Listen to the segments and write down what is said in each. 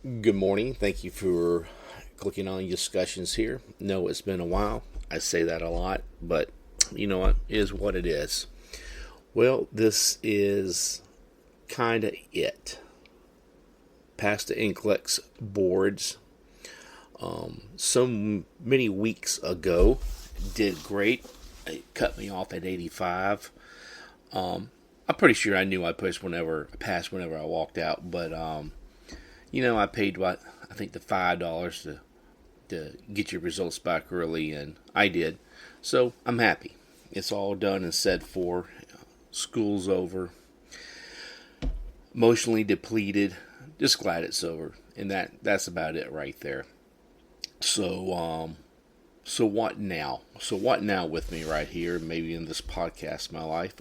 Good morning. Thank you for clicking on discussions here. No, it's been a while. I say that a lot, but you know what? It is what it is. Well, this is kind of it. Past the NCLEX boards so many weeks ago. Did great. It cut me off at 85. I'm pretty sure I knew I passed whenever I walked out, but I paid what I think the $5 to get your results back early, and I did. So I'm happy. It's all done and said for. School's over. Emotionally depleted. Just glad it's over, and that's about it right there. So what now? So what now with me right here? Maybe in this podcast, my life.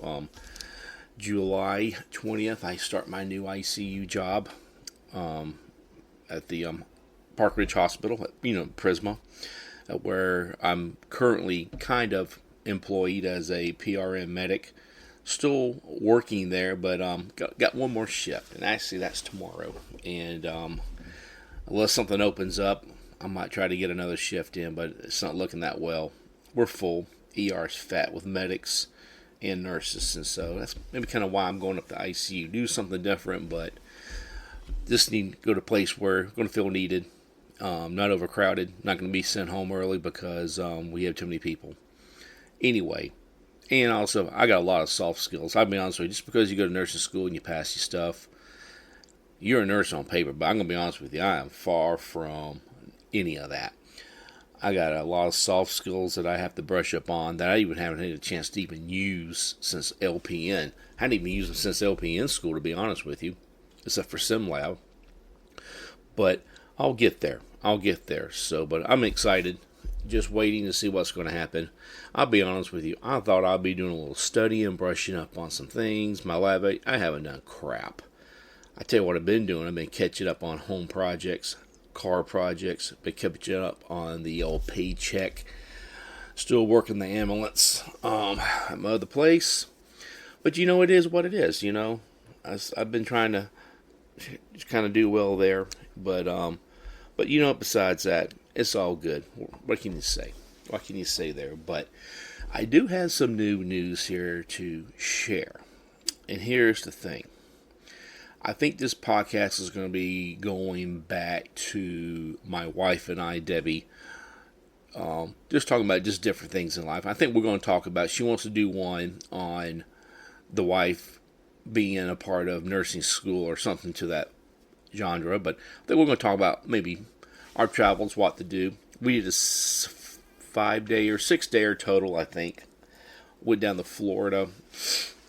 July 20th, I start my new ICU job. At the Park Ridge Hospital, Prisma, where I'm currently kind of employed as a PRN medic. Still working there, but got one more shift, and actually that's tomorrow. And unless something opens up, I might try to get another shift in, but it's not looking that well. We're full. ER's fat with medics and nurses, and so that's maybe kind of why I'm going up to ICU. Do something different, but just need to go to a place where I'm going to feel needed, not overcrowded, not going to be sent home early because we have too many people. Anyway, and also I got a lot of soft skills. I'll be honest with you, just because you go to nursing school and you pass your stuff, you're a nurse on paper, but I'm going to be honest with you, I am far from any of that. I got a lot of soft skills that I have to brush up on that I even haven't had a chance to even use since LPN. I hadn't even used them since LPN school, to be honest with you, except for SimLab. But I'll get there. So, but I'm excited. Just waiting to see what's going to happen. I'll be honest with you. I thought I'd be doing a little studying, brushing up on some things. My lab, I haven't done crap. I tell you what I've been doing. I've been catching up on home projects, car projects. Been catching up on the old paycheck. Still working the ambulance at my other place. But it is what it is. I've been trying to just kind of do well there, but besides that, it's all good. What can you say? What can you say there? But I do have some new news here to share, and here's the thing. I think this podcast is going to be going back to my wife and I, Debbie, just talking about just different things in life. I think we're going to talk about. She wants to do one on the wife being a part of nursing school or something to that genre, but I think we're going to talk about maybe our travels, what to do. We did a 5-day or 6-day total, I think. Went down to Florida,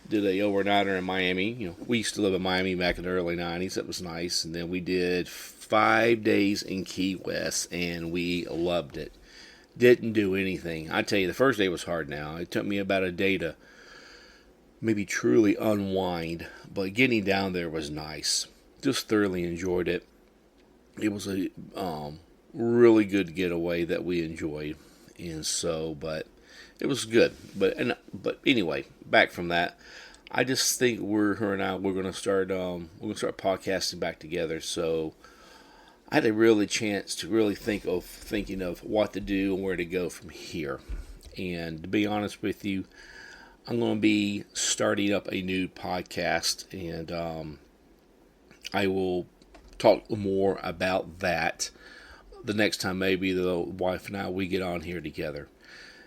did a overnighter in Miami. We used to live in Miami back in the early 90s. That was nice. And then we did 5 days in Key West, and we loved it. Didn't do anything. I tell you, the first day was hard now. It took me about a day to maybe truly unwind, but getting down there was nice. Just thoroughly enjoyed it. It was a really good getaway that we enjoyed, and so, but it was good. But anyway, back from that, I just think her and I we're gonna start podcasting back together. So I had a really chance to really thinking of what to do and where to go from here. And to be honest with you, I'm going to be starting up a new podcast, and I will talk more about that the next time maybe the wife and I we get on here together.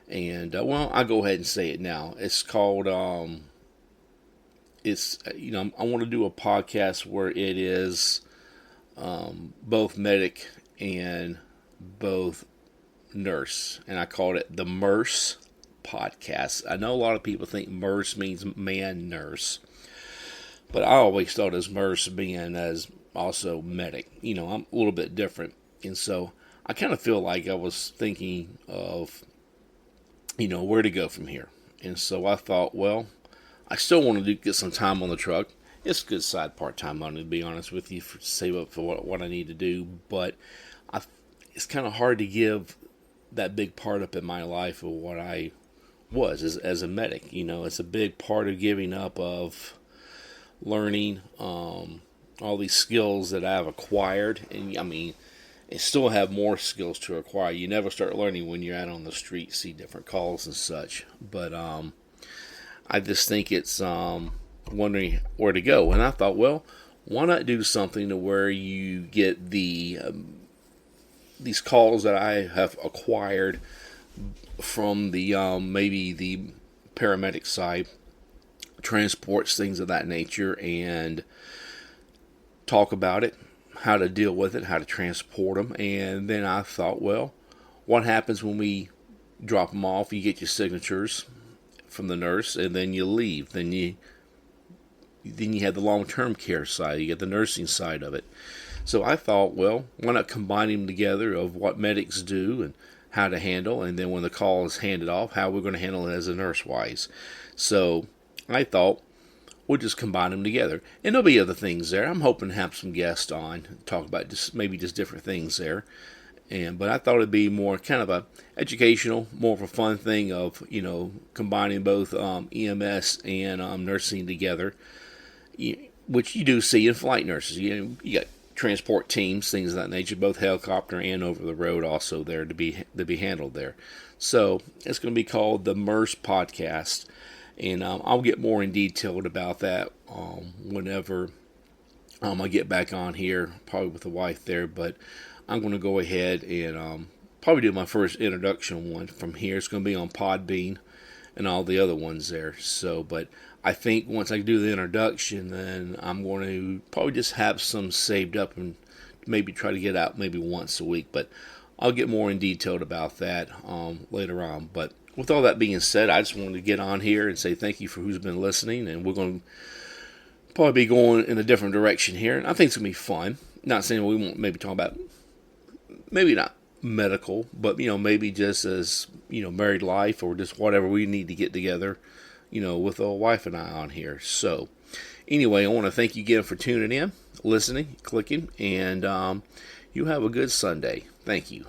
And I'll go ahead and say it now. It's called I want to do a podcast where it is both medic and both nurse, and I called it the MERS podcast. I know a lot of people think MERS means man nurse, but I always thought as MERS being as also medic. I'm a little bit different, and so I kind of feel like I was thinking of where to go from here. And so I thought, well, I still want to get some time on the truck. It's good side part-time money, to be honest with you, to save up for what I need to do. But it's kind of hard to give that big part up in my life of what I was as a medic. It's a big part of giving up of learning, all these skills that I've acquired, and I mean, and still have more skills to acquire. You never start learning when you're out on the street, see different calls and such. But I just think it's wondering where to go. And I thought, well, why not do something to where you get these calls that I have acquired from the maybe the paramedic side, transports, things of that nature, and talk about it, how to deal with it, how to transport them. And then I thought, well, what happens when we drop them off? You get your signatures from the nurse, and then you leave. Then you have the long-term care side. You get the nursing side of it. So I thought, well, why not combine them together of what medics do and how to handle, and then when the call is handed off, how we're going to handle it as a nurse-wise. So I thought we'll just combine them together. And there'll be other things there. I'm hoping to have some guests on, talk about just different things there. But I thought it'd be more kind of a educational, more of a fun thing of, combining both EMS and nursing together, which you do see in flight nurses. You got transport teams, things of that nature, both helicopter and over the road, also there to be handled there. So it's going to be called the MERS Podcast, and I'll get more in detail about that whenever I get back on here, probably with the wife there. But I'm going to go ahead and probably do my first introduction one from here. It's going to be on Podbean and all the other ones there. So, but I think once I do the introduction, then I'm going to probably just have some saved up and maybe try to get out maybe once a week. But I'll get more in detail about that later on. But with all that being said, I just wanted to get on here and say thank you for who's been listening. And we're going to probably be going in a different direction here. And I think it's going to be fun. Not saying we won't maybe talk about, maybe not medical, but maybe just as married life or just whatever we need to get together, with a wife and I on here. So anyway, I want to thank you again for tuning in, listening, clicking, and you have a good Sunday. Thank you.